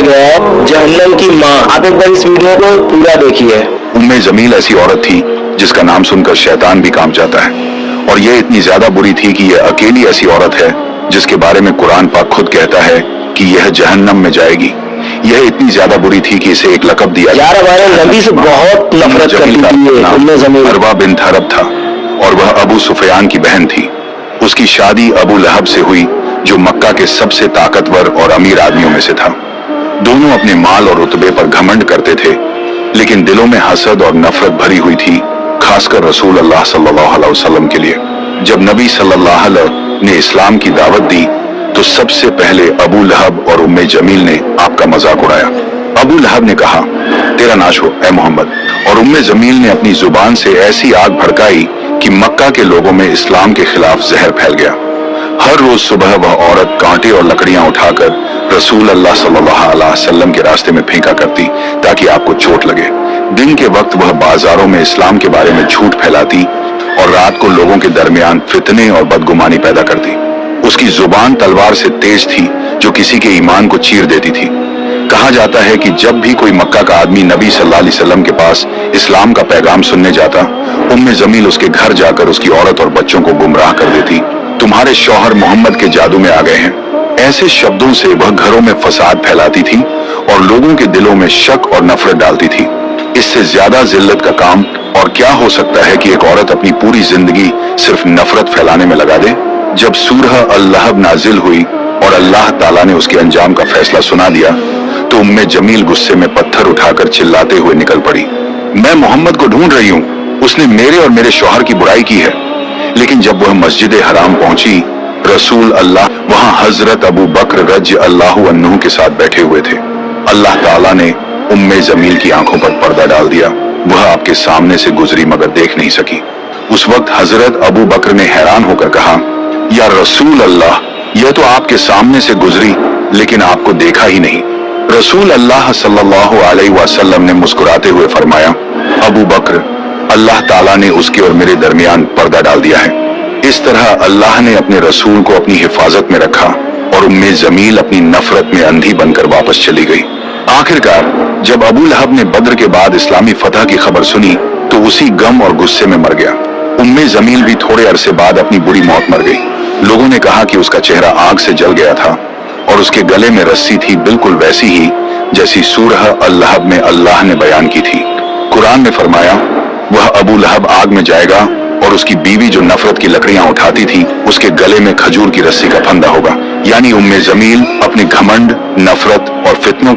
गया जहन्नम की माँ। आप एक बार इस वीडियो को पूरा देखिए। उम्मे जमील ऐसी औरत थी जिसका नाम सुनकर शैतान भी कांप जाता है, और यह इतनी ज्यादा बुरी थी कि यह अकेली ऐसी औरत है जिसके बारे में कुरान पाक खुद कहता है कि यह जहन्नम में जाएगी। यह इतनी ज्यादा बुरी थी कि इसे एक लक़ब दिया। यार हमारे नबी से बहुत नफरत करती थी ये उम्मे जमील। अरवा बिन हरब था और वह अबू सुफियान की बहन थी। उसकी शादी अबू लहब से हुई जो मक्का के सबसे ताकतवर और अमीर आदमियों में से था। दोनों अपने माल और रुतबे पर घमंड करते थे, लेकिन दिलों में हसद और नफरत भरी हुई थी, खासकर रसूल अल्लाह सल्लल्लाहु अलैहि वसल्लम के लिए। जब नबी सल्लल्लाहु अलैहि ने इस्लाम की दावत दी तो सबसे पहले अबू लहब और उम्मे जमील ने आपका मजाक उड़ाया। अबू लहब ने कहा, तेरा नाश हो ए मोहम्मद, और उम्मे जमील ने अपनी जुबान से ऐसी आग भड़काई कि मक्का के लोगों में इस्लाम के खिलाफ जहर फैल गया। हर रोज सुबह वह औरत कांटे और लकड़ियां उठाकर रसूल अल्लाह सल्लल्लाहु अलैहि वसल्लम के रास्ते में फेंका करती ताकि आपको चोट लगे। दिन के वक्त वह बाजारों में इस्लाम के बारे में झूठ फैलाती और रात को लोगों के दरमियान फितने और बदगुमानी पैदा करती। उसकी जुबान तलवार से तेज थी जो किसी के ईमान को चीर देती थी। कहा जाता है कि जब भी कोई मक्का का आदमी नबी सल्लल्लाहु अलैहि वसल्लम के पास इस्लाम का पैगाम सुनने जाता, उम्मे जमील उसके घर जाकर उसकी औरत और बच्चों को गुमराह कर देती। तुम्हारे शौहर मोहम्मद के जादू में आ गए हैं। ऐसे शब्दों से वह घरों में फसाद फैलाती थी और लोगों के दिलों में शक और नफरत डालती थी। इससे ज्यादा जिल्लत का काम और क्या हो सकता है कि एक औरत अपनी पूरी जिंदगी सिर्फ नफरत फैलाने में लगा दे। जब सूरह अल-लहब नाजिल हुई और अल्लाह ताला ने उसके अंजाम का फैसला सुना दिया तो उम्मे जमील गुस्से में पत्थर उठाकर चिल्लाते हुए निकल पड़ी, मैं मोहम्मद को ढूंढ रही हूँ, उसने मेरे और मेरे शौहर की बुराई की है। लेकिन जब वह मस्जिद हराम पहुंची, रसूल अल्लाह वहां हजरत अबू बकर रज़ी अल्लाहु अन्हु के साथ बैठे हुए थे। अल्लाह ताला ने उम्मे जमील की आंखों पर पर्दा डाल दिया। वह आपके सामने से गुजरी मगर देख नहीं सकी। उस वक्त हजरत अबू बकर ने हैरान होकर कहा, या रसूल अल्लाह, यह तो आपके सामने से गुजरी लेकिन आपको देखा ही नहीं। रसूल अल्लाह सल्लल्लाहु अलैहि वसल्लम ने मुस्कुराते हुए फरमाया, अबू बकर, अल्लाह ताला ने उसके और मेरे दरमियान पर्दा डाल दिया है। इस तरह अल्लाह ने अपने रसूल को अपनी हिफाजत में रखा और उम्मे जमील अपनी नफरत में अंधी बनकर वापस चली गई। आखिरकार जब अबू लहब ने बद्र के बाद इस्लामी फतह की खबर सुनी तो उसी गम और गुस्से में मर गया। उम्मे जमील भी थोड़े अरसे बाद अपनी बुरी मौत मर गई। लोगों ने कहा कि उसका चेहरा आग से जल गया था और उसके गले में रस्सी थी, बिल्कुल वैसी ही जैसी सूरह अल-लहब में अल्लाह ने बयान की थी। कुरान ने फरमाया, वह अबू लहब आग में जाएगा और उसकी बीवी जो नफरत की लकड़ियां उठाती थी उसके गले में खजूर की रस्सी का फंदा होगा। यानी उम्मे जमील अपने घमंड, नफरत और फितनों